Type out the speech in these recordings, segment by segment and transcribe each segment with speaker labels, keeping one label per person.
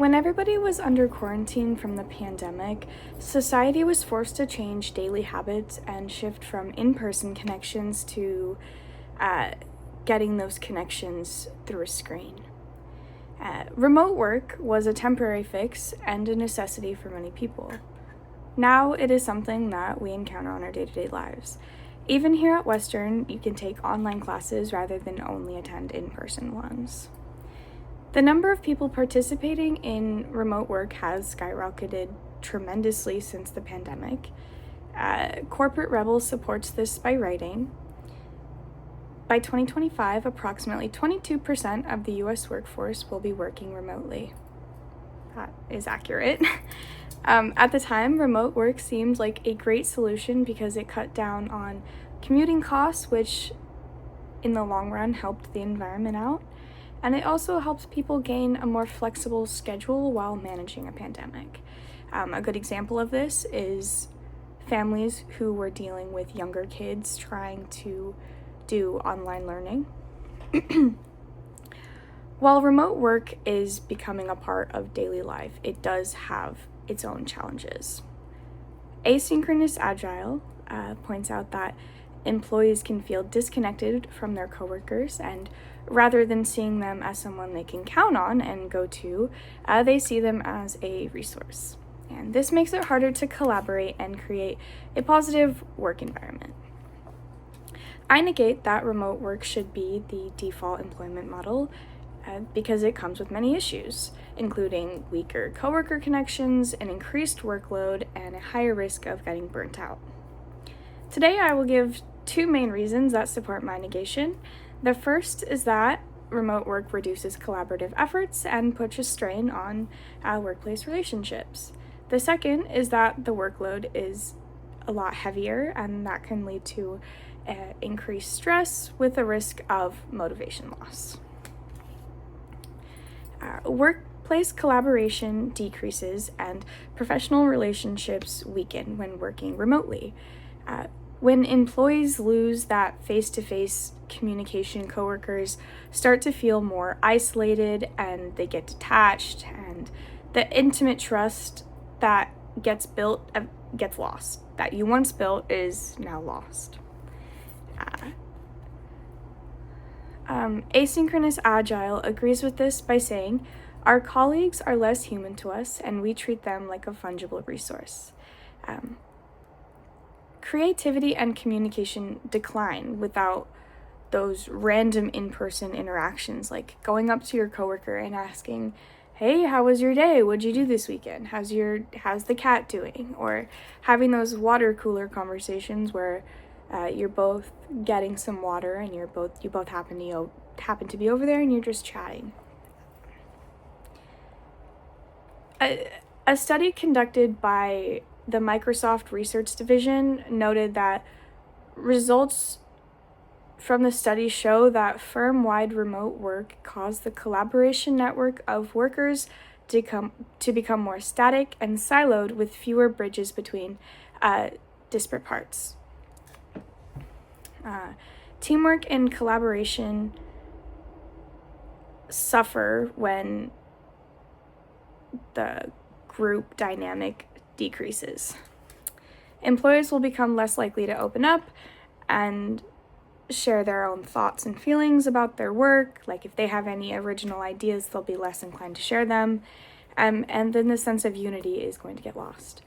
Speaker 1: When everybody was under quarantine from the pandemic, society was forced to change daily habits and shift from in person connections to uh, getting those connections through a screen. Remote work was a temporary fix and a necessity for many people. Now it is something that we encounter on our day to day lives. Even here at Western, you can take online classes rather than only attend in person ones. The number of people participating in remote work has skyrocketed tremendously since the pandemic. Corporate Rebel supports this by writing, by 2025, approximately 22% of the US workforce will be working remotely. That is accurate. At the time, remote work seemed like a great solution because it cut down on commuting costs, which in the long run helped the environment out. And it also helps people gain a more flexible schedule while managing a pandemic. A good example of this is families who were dealing with younger kids trying to do online learning. While remote work is becoming a part of daily life, it does have its own challenges. Asynchronous Agile points out that employees can feel disconnected from their coworkers, and rather than seeing them as someone they can count on and go to, they see them as a resource. And this makes it harder to collaborate and create a positive work environment. I negate that remote work should be the default employment model because it comes with many issues, including weaker coworker connections, an increased workload, and a higher risk of getting burnt out. Today, I will give two main reasons that support my negation. The first is that remote work reduces collaborative efforts and puts a strain on workplace relationships. The second is that the workload is a lot heavier, and that can lead to increased stress with a risk of motivation loss. Workplace collaboration decreases and professional relationships weaken when working remotely. When employees lose that face-to-face communication, coworkers start to feel more isolated and they get detached, and the intimate trust that gets built gets lost. That you once built is now lost. Asynchronous Agile agrees with this by saying, our colleagues are less human to us and we treat them like a fungible resource. Creativity and communication decline without those random in-person interactions, like going up to your coworker and asking, hey, how was your day? What'd you do this weekend? How's the cat doing? Or having those water cooler conversations where you're both getting some water and you both happen to be over there and you're just chatting. A study conducted by the Microsoft Research Division noted that results from the study show that firm-wide remote work caused the collaboration network of workers to become more static and siloed with fewer bridges between disparate parts. Teamwork and collaboration suffer when the group dynamic decreases. Employees will become less likely to open up and share their own thoughts and feelings about their work. Like if they have any original ideas, they'll be less inclined to share them. And then the sense of unity is going to get lost.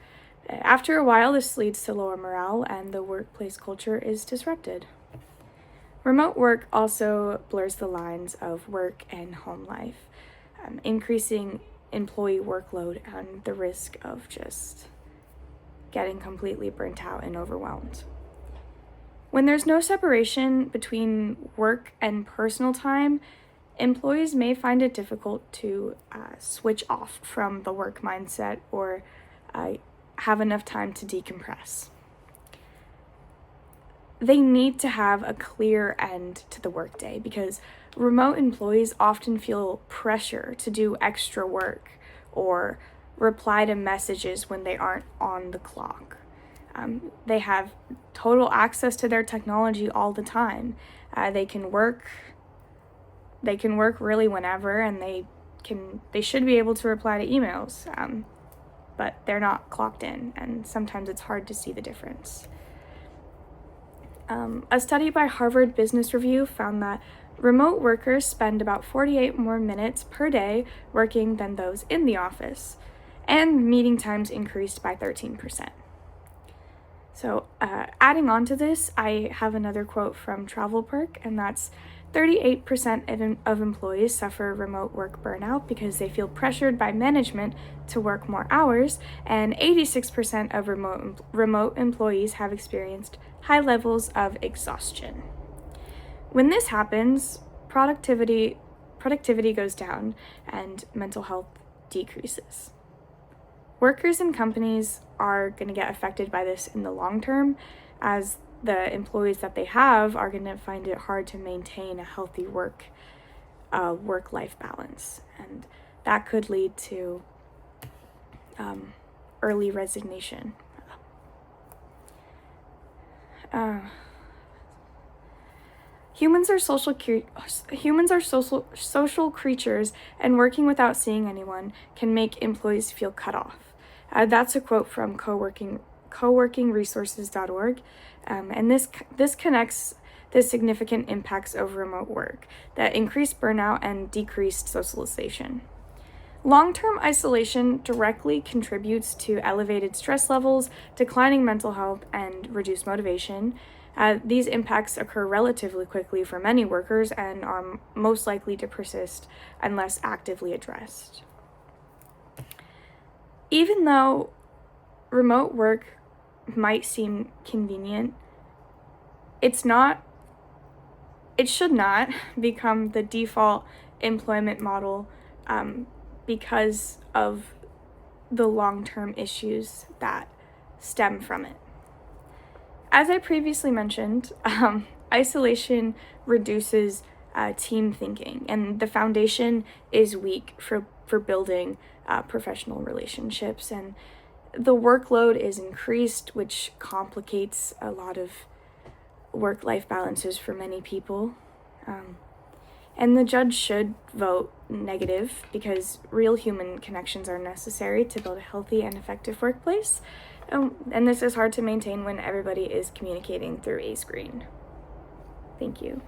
Speaker 1: After a while, this leads to lower morale and the workplace culture is disrupted. Remote work also blurs the lines of work and home life, increasing employee workload and the risk of just getting completely burnt out and overwhelmed. When there's no separation between work and personal time, employees may find it difficult to switch off from the work mindset or have enough time to decompress. They need to have a clear end to the workday because remote employees often feel pressure to do extra work or reply to messages when they aren't on the clock. They have total access to their technology all the time. They can work really whenever, and they they should be able to reply to emails, but they're not clocked in, and sometimes it's hard to see the difference. A study by Harvard Business Review found that remote workers spend about 48 more minutes per day working than those in the office, and meeting times increased by 13%. So adding on to this, I have another quote from TravelPerk, and that's 38% of employees suffer remote work burnout because they feel pressured by management to work more hours, and 86% of remote employees have experienced high levels of exhaustion. When this happens, productivity goes down and mental health decreases. Workers and companies are going to get affected by this in the long term, as the employees that they have are going to find it hard to maintain a healthy work-life balance, and that could lead to early resignation. Humans are social creatures, and working without seeing anyone can make employees feel cut off. That's a quote from coworkingresources.org, and this connects the significant impacts of remote work that increased burnout and decreased socialization. Long-term isolation directly contributes to elevated stress levels, declining mental health, and reduced motivation. These impacts occur relatively quickly for many workers and are most likely to persist unless actively addressed. Even though remote work might seem convenient, it should not become the default employment model because of the long-term issues that stem from it. As I previously mentioned, isolation reduces team thinking, and the foundation is weak for building professional relationships, and the workload is increased, which complicates a lot of work-life balances for many people. And the judge should vote negative because real human connections are necessary to build a healthy and effective workplace. And this is hard to maintain when everybody is communicating through a screen. Thank you.